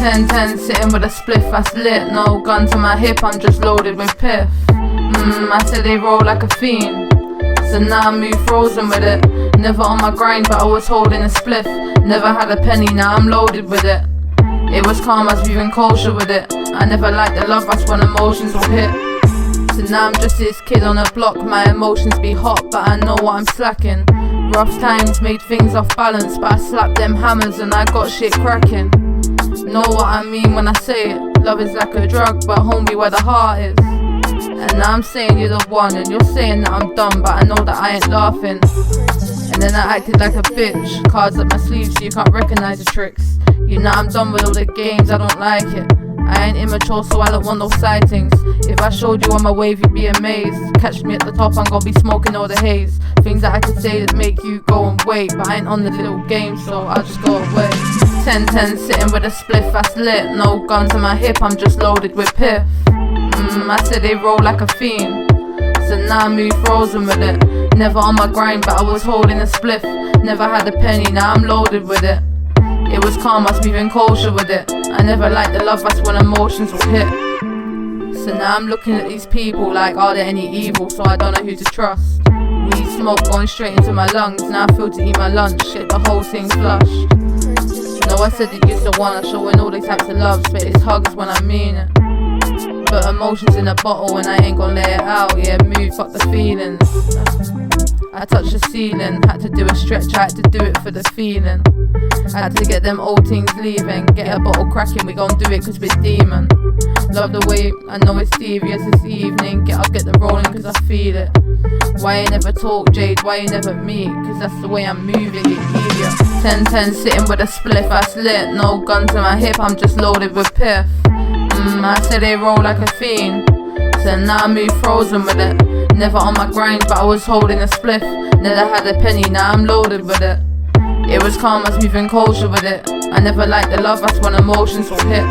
10-10 sitting with a spliff that's lit. No gun to my hip, I'm just loaded with piff. I said they roll like a fiend, so now I move frozen with it. Never on my grind, but I was holding a spliff. Never had a penny, now I'm loaded with it. It was calm, I was moving kosher with it. I never liked the love, that's when emotions will hit. So now I'm just this kid on a block. My emotions be hot, but I know what I'm slacking. Rough times made things off balance, but I slapped them hammers and I got shit cracking. Know what I mean when I say it. Love is like a drug, but homie, where the heart is. And now I'm saying you're the one, and you're saying that I'm dumb, but I know that I ain't laughing. And then I acted like a bitch, cards up my sleeve so you can't recognize the tricks. You know I'm done with all the games, I don't like it. I ain't immature, so I don't want no sightings. If I showed you on my wave, you'd be amazed. Catch me at the top, I'm gonna be smoking all the haze. Things that I could say that make you go and wait, but I ain't on the little game, so I'll just go away. 10-10 sitting with a spliff that's lit. No gun to my hip, I'm just loaded with piff. I said they roll like a fiend, so now I move frozen with it. Never on my grind, but I was holding a spliff. Never had a penny, now I'm loaded with it. It was calm, I was moving kosher with it. I never liked the love, that's when emotions will hit. So now I'm looking at these people like, are there any evil? So I don't know who to trust. Weed smoke going straight into my lungs. Now I feel to eat my lunch, shit, the whole thing's flushed. No, I said that you're the one, I'm showing all these types of loves, but it's hugs when I mean it. But emotions in a bottle and I ain't gon' let it out. Yeah, move, fuck the feelings. I touched the ceiling, had to do a stretch, I had to do it for the feeling. I had to get them old things leaving, get a bottle cracking, we gon' do it cause we're demon. Love the way, I know it's devious this evening. Get up, get the rolling cause I feel it. Why you never talk, Jade, why you never meet? Cause that's the way I'm moving, it's easier. 10-10 sitting with a spliff that's lit. No gun to my hip, I'm just loaded with piff. I said they roll like a fiend, so now I move frozen with it. Never on my grind, but I was holding a spliff. Never had a penny, now I'm loaded with it. It was calm, I was moving kosher with it. I never liked the love, that's when emotions will hit.